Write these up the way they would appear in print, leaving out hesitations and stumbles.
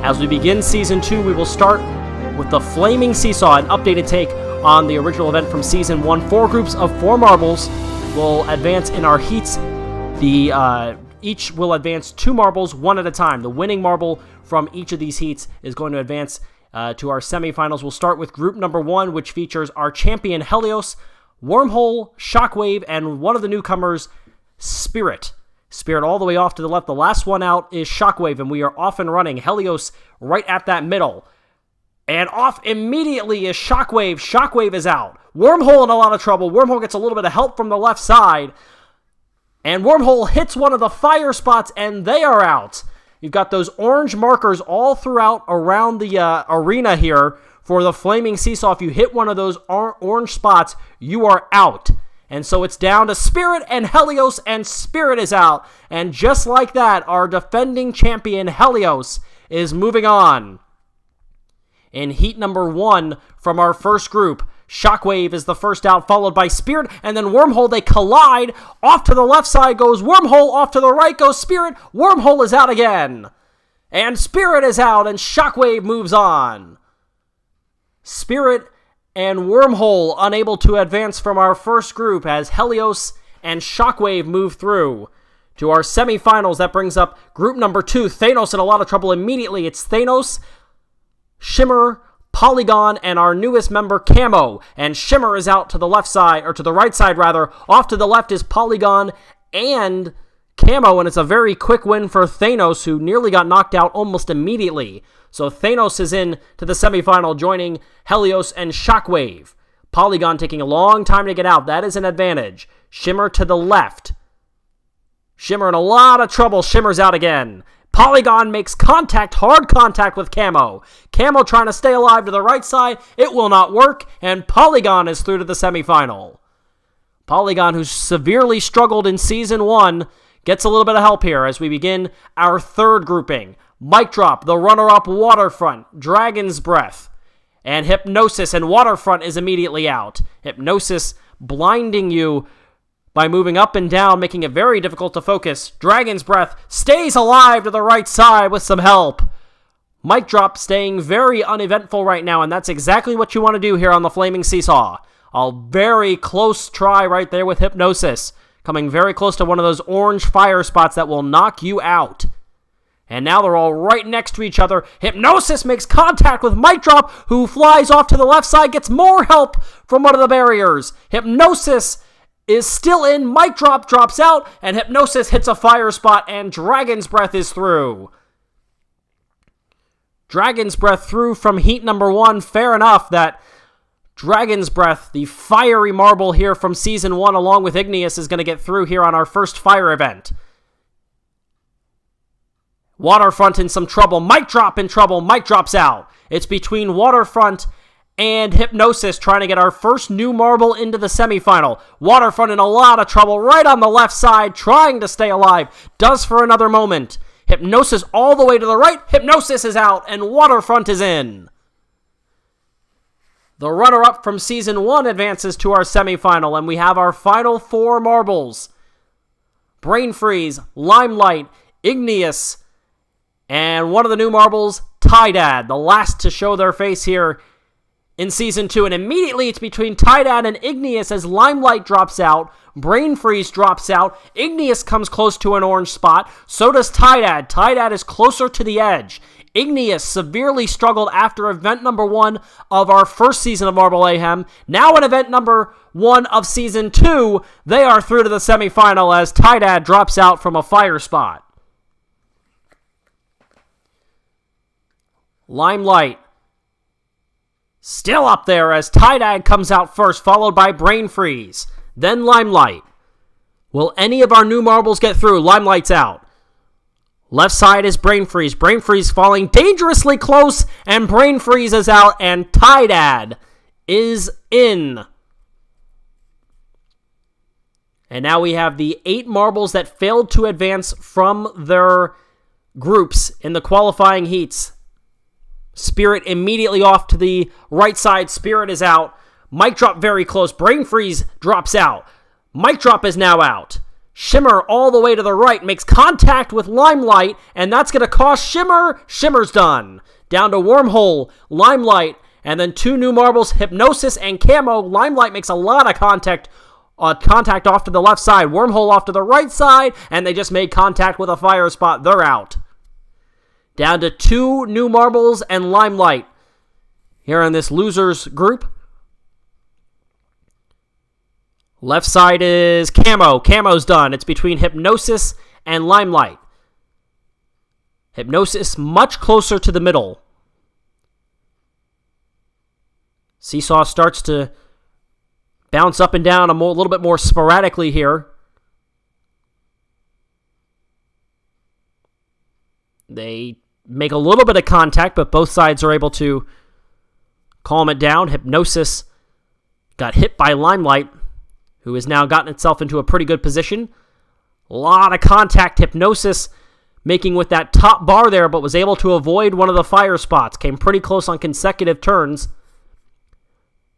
As we begin Season 2, we will start with the Flaming Seesaw, an updated take on the original event from Season 1. 4 groups of 4 marbles will advance in our heats. Each will advance 2 marbles, one at a time. The winning marble from each of these heats is going to advance to our semifinals. We'll start with group number 1, which features our champion Helios, Wormhole, Shockwave, and one of the newcomers, Spirit. Spirit all the way off to the left. The last one out is Shockwave, and we are off and running. Helios right at that middle. And off immediately is Shockwave. Shockwave is out. Wormhole in a lot of trouble. Wormhole gets a little bit of help from the left side. And Wormhole hits one of the fire spots, and they are out. You've got those orange markers all throughout around the arena here for the Flaming Seesaw. If you hit one of those orange spots, you are out. And so it's down to Spirit and Helios, and Spirit is out. And just like that, our defending champion Helios is moving on. In heat number 1 from our first group, Shockwave is the first out, followed by Spirit, and then Wormhole. They collide. Off to the left side goes Wormhole, off to the right goes Spirit. Wormhole is out again. And Spirit is out, and Shockwave moves on. Spirit and Wormhole unable to advance from our first group as Helios and Shockwave move through to our semifinals. That brings up group number 2. Thanos in a lot of trouble immediately. It's Thanos, Shimmer, Polygon, and our newest member, Camo. And Shimmer is out to the left side, or to the right side rather. Off to the left is Polygon and Camo, and it's a very quick win for Thanos, who nearly got knocked out almost immediately. So Thanos is in to the semifinal, joining Helios and Shockwave. Polygon taking a long time to get out. That is an advantage. Shimmer to the left. Shimmer in a lot of trouble. Shimmer's out again. Polygon makes contact, hard contact with Camo. Camo trying to stay alive to the right side. It will not work, and Polygon is through to the semifinal. Polygon, who severely struggled in Season 1, gets a little bit of help here as we begin our third grouping. Mic Drop, the runner-up Waterfront, Dragon's Breath, and Hypnosis, and Waterfront is immediately out. Hypnosis blinding you by moving up and down, making it very difficult to focus. Dragon's Breath stays alive to the right side with some help. Mic Drop staying very uneventful right now, and that's exactly what you want to do here on the Flaming Seesaw. A very close try right there with Hypnosis, coming very close to one of those orange fire spots that will knock you out. And now they're all right next to each other. Hypnosis makes contact with Mic Drop, who flies off to the left side, gets more help from one of the barriers. Hypnosis is still in. Mic Drop drops out, and Hypnosis hits a fire spot, and Dragon's Breath is through. Dragon's Breath through from heat number 1. Fair enough that Dragon's Breath, the fiery marble here from Season 1, along with Igneous, is going to get through here on our first fire event. Waterfront in some trouble. Mic Drop in trouble. Mic Drop's out. It's between Waterfront and Hypnosis trying to get our first new marble into the semifinal. Waterfront in a lot of trouble right on the left side, trying to stay alive. Does for another moment. Hypnosis all the way to the right. Hypnosis is out, and Waterfront is in. The runner-up from Season 1 advances to our semifinal, and we have our final 4 marbles. Brain Freeze, Limelight, Igneous, and one of the new marbles, Tydad, the last to show their face here in Season 2. And immediately it's between Tydad and Igneous as Limelight drops out, Brain Freeze drops out, Igneous comes close to an orange spot, so does Tydad. Tydad is closer to the edge. Igneous severely struggled after event number 1 of our first season of Marble Mayhem. Now in event number 1 of Season 2, they are through to the semifinal as Tydad drops out from a fire spot. Limelight still up there as Tydad comes out first, followed by Brain Freeze, then Limelight. Will any of our new marbles get through? Limelight's out. Left side is Brain Freeze. Brain Freeze falling dangerously close, and Brain Freeze is out, and Tydad is in. And now we have the 8 marbles that failed to advance from their groups in the qualifying heats. Spirit immediately off to the right side. Spirit is out. Mic Drop very close. Brain Freeze drops out. Mic Drop is now out. Shimmer all the way to the right makes contact with Limelight, and that's going to cost Shimmer. Shimmer's done. Down to Wormhole, Limelight, and then 2 new marbles, Hypnosis and Camo. Limelight makes a lot of contact off to the left side. Wormhole off to the right side, and they just made contact with a fire spot. They're out. Down to 2 new marbles and Limelight here in this losers group. Left side is Camo. Camo's done. It's between Hypnosis and Limelight. Hypnosis much closer to the middle. Seesaw starts to bounce up and down a little bit more sporadically here. They make a little bit of contact, but both sides are able to calm it down. Hypnosis got hit by Limelight, who has now gotten itself into a pretty good position. A lot of contact. Hypnosis making with that top bar there, but was able to avoid one of the fire spots. Came pretty close on consecutive turns,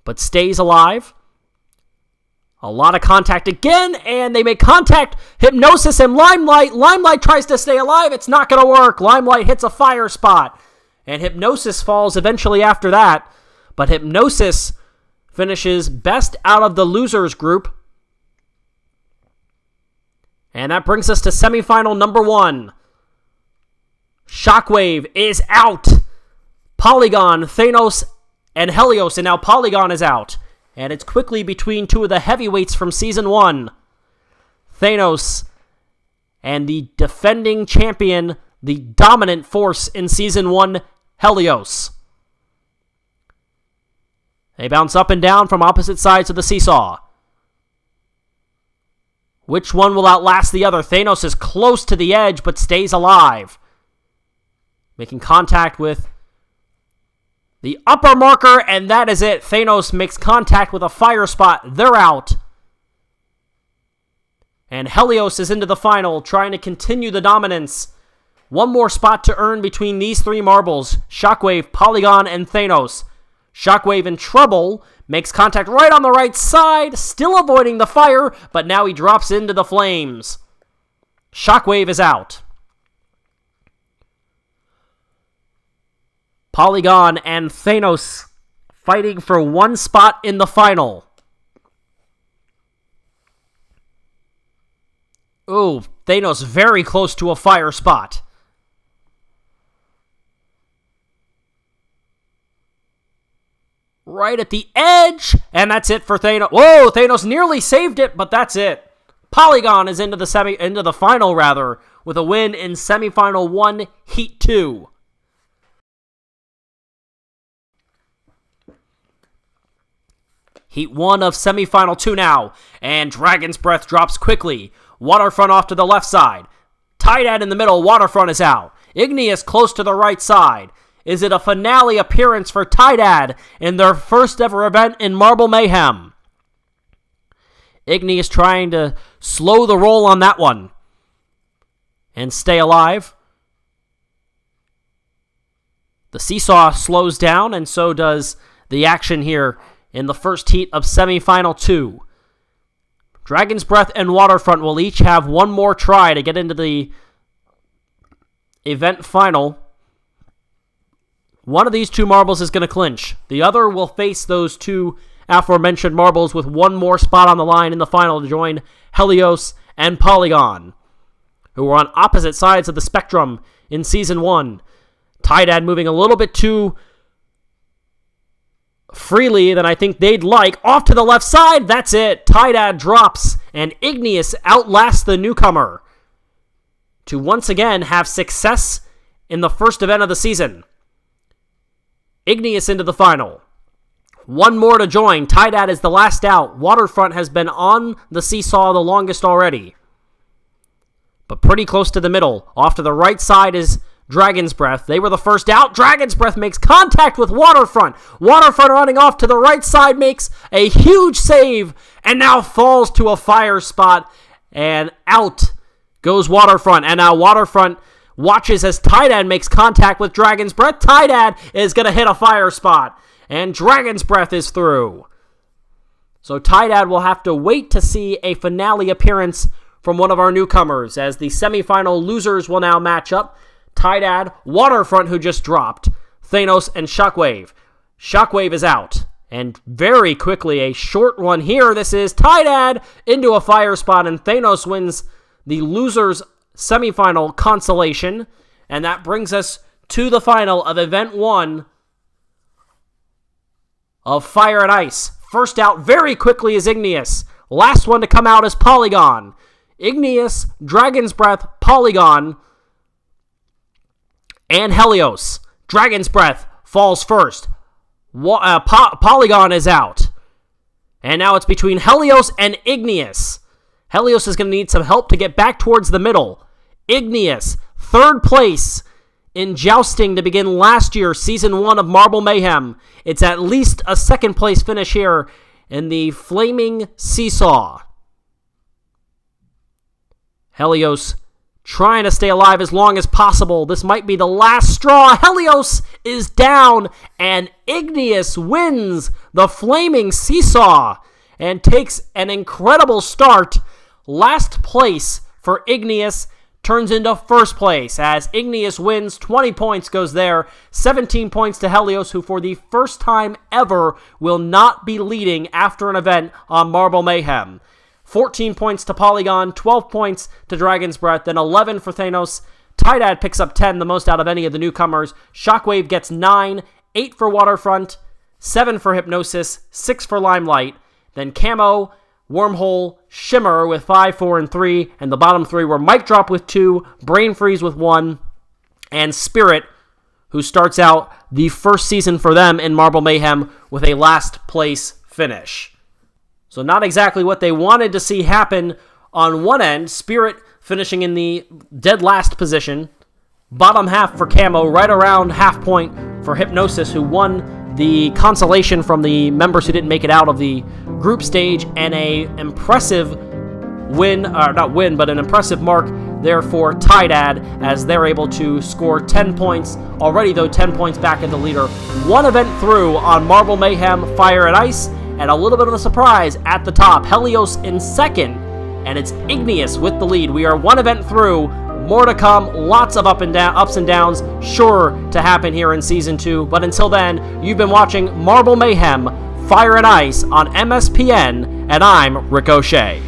but stays alive. A lot of contact again, and they make contact. Hypnosis and Limelight. Limelight tries to stay alive. It's not going to work. Limelight hits a fire spot, and Hypnosis falls eventually after that. But Hypnosis finishes best out of the losers group. And that brings us to semifinal number 1. Shockwave is out. Polygon, Thanos, and Helios, and now Polygon is out. And it's quickly between 2 of the heavyweights from Season 1. Thanos and the defending champion, the dominant force in Season 1, Helios. They bounce up and down from opposite sides of the seesaw. Which one will outlast the other? Thanos is close to the edge, but stays alive. Making contact with the upper marker, and that is it. Thanos makes contact with a fire spot. They're out. And Helios is into the final, trying to continue the dominance. One more spot to earn between these 3 marbles. Shockwave, Polygon, and Thanos. Shockwave in trouble, makes contact right on the right side, still avoiding the fire, but now he drops into the flames. Shockwave is out. Polygon and Thanos fighting for 1 spot in the final. Ooh, Thanos very close to a fire spot. Right at the edge, and that's it for Thanos. Whoa, Thanos nearly saved it, but that's it. Polygon is into the final with a win in semifinal 1, Heat 2. Heat 1 of semifinal 2 now, and Dragon's Breath drops quickly. Waterfront off to the left side. Tydad in the middle, Waterfront is out. Igneous close to the right side. Is it a finale appearance for Tydad in their first ever event in Marble Mayhem? Igneous trying to slow the roll on that one and stay alive. The seesaw slows down, and so does the action here in the first heat of semifinal 2. Dragon's Breath and Waterfront will each have 1 more try to get into the event final. One of these 2 marbles is going to clinch. The other will face those 2 aforementioned marbles with 1 more spot on the line in the final to join Helios and Polygon, who were on opposite sides of the spectrum in Season 1. Tydad moving a little bit too freely than I think they'd like. Off to the left side, that's it. Tydad drops, and Igneous outlasts the newcomer to once again have success in the first event of the season. Igneous into the final. 1 more to join. Tydad is the last out. Waterfront has been on the seesaw the longest already, but pretty close to the middle. Off to the right side is Dragon's Breath. They were the first out. Dragon's Breath makes contact with Waterfront. Waterfront running off to the right side makes a huge save and now falls to a fire spot, and out goes Waterfront. And now Waterfront watches as Tydad makes contact with Dragon's Breath. Tydad is going to hit a fire spot, and Dragon's Breath is through. So Tydad will have to wait to see a finale appearance from one of our newcomers, as the semifinal losers will now match up. Tydad, Waterfront, who just dropped, Thanos, and Shockwave. Shockwave is out. And very quickly, a short one here. This is Tydad into a fire spot, and Thanos wins the losers semifinal consolation. And that brings us to the final of Event 1 of Fire and Ice. First out very quickly is Igneous. Last one to come out is Polygon. Igneous, Dragon's Breath, Polygon, and Helios. Dragon's Breath falls first. Polygon is out. And now it's between Helios and Igneous. Helios is going to need some help to get back towards the middle. Igneous, third place in jousting to begin last year, Season 1 of Marble Mayhem. It's at least a second place finish here in the Flaming Seesaw. Helios trying to stay alive as long as possible. This might be the last straw. Helios is down, and Igneous wins the Flaming Seesaw and takes an incredible start. Last place for Igneous turns into first place as Igneous wins. 20 points goes there. 17 points to Helios, who for the first time ever will not be leading after an event on Marble Mayhem. 14 points to Polygon, 12 points to Dragon's Breath, then 11 for Thanos. Tydad picks up 10, the most out of any of the newcomers. Shockwave gets 9, 8 for Waterfront, 7 for Hypnosis, 6 for Limelight. Then Camo, Wormhole, Shimmer with 5, 4, and 3. And the bottom 3 were Mic Drop with 2, Brain Freeze with 1, and Spirit, who starts out the first season for them in Marble Mayhem with a last place finish. So not exactly what they wanted to see happen on one end. Spirit finishing in the dead last position. Bottom half for Camo, right around half point for Hypnosis, who won the consolation from the members who didn't make it out of the group stage, and a impressive win, not win, but an impressive mark there for Tydad as they're able to score 10 points. Already, though, 10 points back in the leader. One event through on Marble Mayhem, Fire and Ice. And a little bit of a surprise at the top. Helios in second, and it's Igneous with the lead. We are one event through. More to come. Lots of ups and downs sure to happen here in Season 2. But until then, you've been watching Marble Mayhem, Fire and Ice on MSPN, and I'm Ricochet.